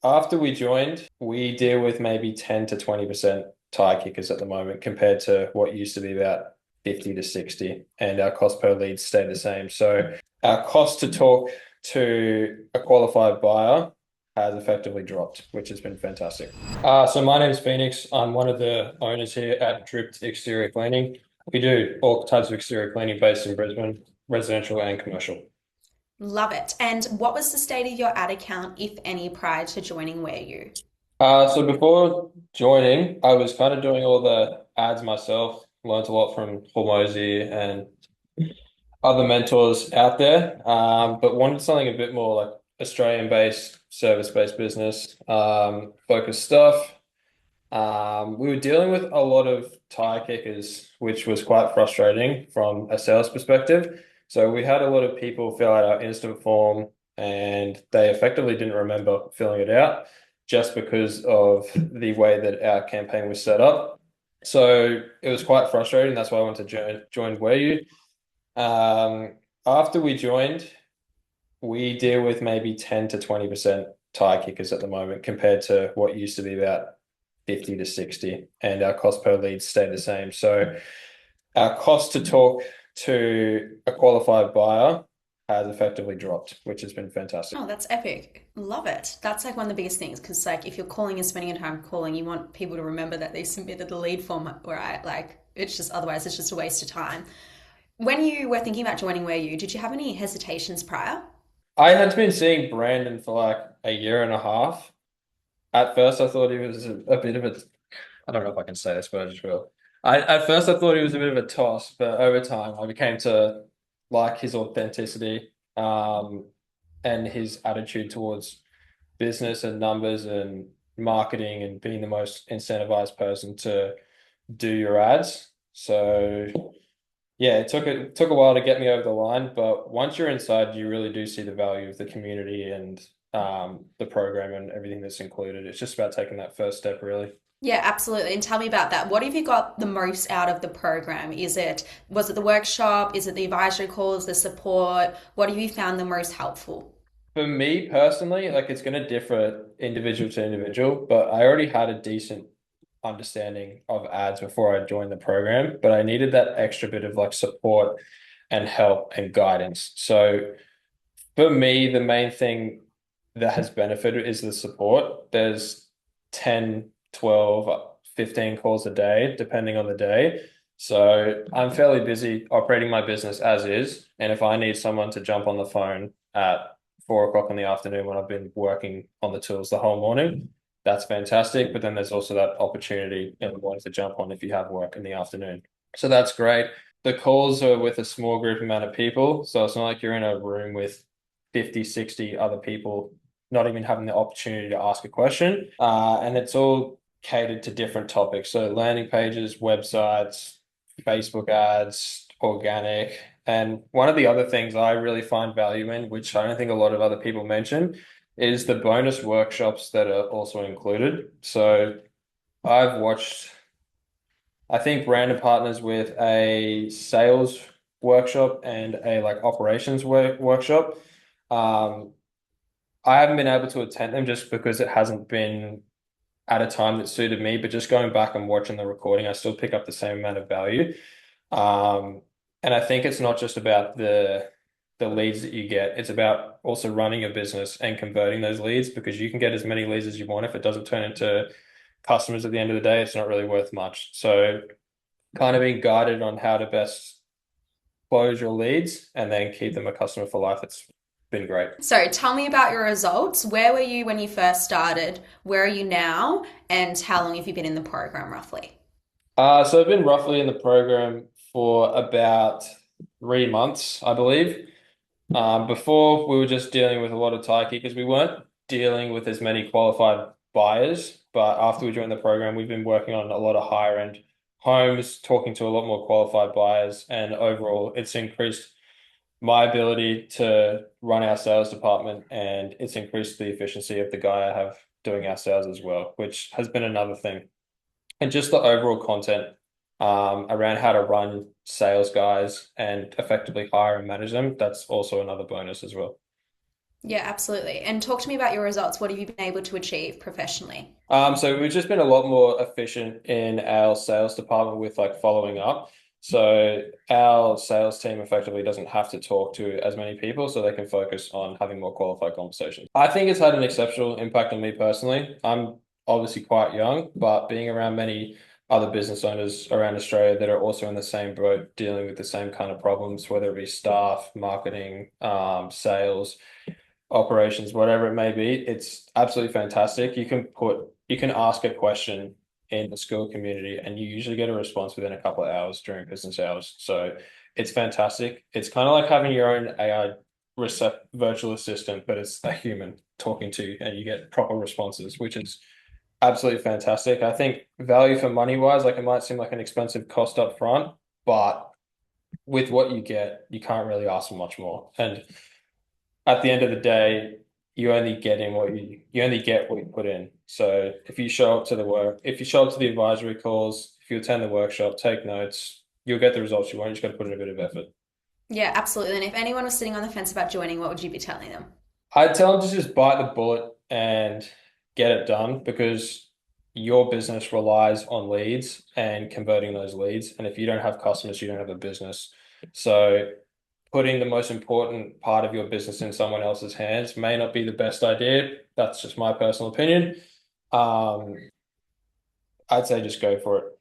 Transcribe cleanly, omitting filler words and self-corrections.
After we joined, we deal with maybe 10 to 20% tire kickers at the moment compared to what used to be about 50 to 60, and our cost per lead stayed the same. So our cost to talk to a qualified buyer has effectively dropped, which has been fantastic. So my name is Phoenix. I'm one of the owners here at Dripped Exterior Cleaning. We do all types of exterior cleaning based in Brisbane, residential and commercial. Love it. And what was the state of your ad account, if any, prior to joining Where You? So before joining, I was kind of doing all the ads myself. Learned a lot from Hormozy and other mentors out there, but wanted something a bit more like Australian-based, service-based business, focused stuff. We were dealing with a lot of tire kickers, which was quite frustrating from a sales perspective. So we had a lot of people fill out our instant form and they effectively didn't remember filling it out just because of the way that our campaign was set up. So it was quite frustrating. That's why I wanted to join Where You. After we joined, we deal with maybe 10 to 20% tire kickers at the moment compared to what used to be about 50 to 60, and our cost per lead stayed the same. So our cost to talk to a qualified buyer has effectively dropped, which has been fantastic. Oh, that's epic. Love it. That's like one of the biggest things because, like, if you're calling and spending your time calling, you want people to remember that they submitted the lead form, right? Like, it's just otherwise, it's just a waste of time. When you were thinking about joining Where You, did you have any hesitations prior? I had been seeing Brandon for like a year and a half. At first, I thought he was a bit of a, I don't know if I can say this, but I just will. At first I thought he was a bit of a toss, but over time I became to like his authenticity, and his attitude towards business and numbers and marketing and being the most incentivized person to do your ads. So yeah, it took a while to get me over the line, but once you're inside, you really do see the value of the community and the program and everything that's included. It's just about taking that first step, really. Yeah, absolutely. And tell me about that. What have you got the most out of the program? Was it the workshop? Is it the advisory calls, the support? What have you found the most helpful? For me personally, like it's going to differ individual to individual, but I already had a decent understanding of ads before I joined the program, but I needed that extra bit of like support and help and guidance. So for me, the main thing that has benefited is the support. There's 10, 12, 15 calls a day, depending on the day. So I'm fairly busy operating my business as is. And if I need someone to jump on the phone at 4 o'clock in the afternoon when I've been working on the tools the whole morning, that's fantastic. But then there's also that opportunity in the morning to jump on if you have work in the afternoon. So that's great. The calls are with a small group amount of people. So it's not like you're in a room with 50, 60 other people not even having the opportunity to ask a question. And it's all catered to different topics. So landing pages, websites, Facebook ads, organic. And one of the other things I really find value in, which I don't think a lot of other people mention, is the bonus workshops that are also included. So I've watched, I think Brandon partners with a sales workshop and a like operations workshop. Um, I haven't been able to attend them just because it hasn't been at a time that suited me, but just going back and watching the recording, I still pick up the same amount of value. Um, and I think it's not just about the leads that you get, it's about also running a business and converting those leads because you can get as many leads as you want. If it doesn't turn into customers at the end of the day, it's not really worth much. So kind of being guided on how to best close your leads and then keep them a customer for life. It's been great. So tell me about your results. Where were you when you first started? Where are you now? And how long have you been in the program roughly? So I've been roughly in the program for about 3 months, I believe. Before we were just dealing with a lot of tire kickers. We weren't dealing with as many qualified buyers, but after we joined the program, we've been working on a lot of higher end homes, talking to a lot more qualified buyers, and overall, it's increased my ability to run our sales department, and it's increased the efficiency of the guy I have doing our sales as well, which has been another thing. And just the overall content around how to run sales guys and effectively hire and manage them, that's also another bonus as well. Yeah, absolutely. And talk to me about your results. What have you been able to achieve professionally? So we've just been a lot more efficient in our sales department with like following up. So our sales team effectively doesn't have to talk to as many people, so they can focus on having more qualified conversations. I think it's had an exceptional impact on me personally. I'm obviously quite young, but being around many other business owners around Australia that are also in the same boat, dealing with the same kind of problems, whether it be staff, marketing, sales, operations, whatever it may be, it's absolutely fantastic. You can ask a question in the school community and you usually get a response within a couple of hours during business hours. So it's fantastic. It's kind of like having your own AI virtual assistant, but it's a human talking to you and you get proper responses, which is absolutely fantastic. I think value for money wise, like it might seem like an expensive cost up front, but with what you get, you can't really ask for much more. And at the end of the day, you only get what you put in. So if you show up to the work, if you show up to the advisory calls, if you attend the workshop, take notes, you'll get the results you want. You just got to put in a bit of effort. Yeah, absolutely. And if anyone was sitting on the fence about joining, what would you be telling them? I'd tell them to just bite the bullet and get it done because your business relies on leads and converting those leads. And if you don't have customers, you don't have a business. So putting the most important part of your business in someone else's hands may not be the best idea. That's just my personal opinion. Um, I'd say just go for it.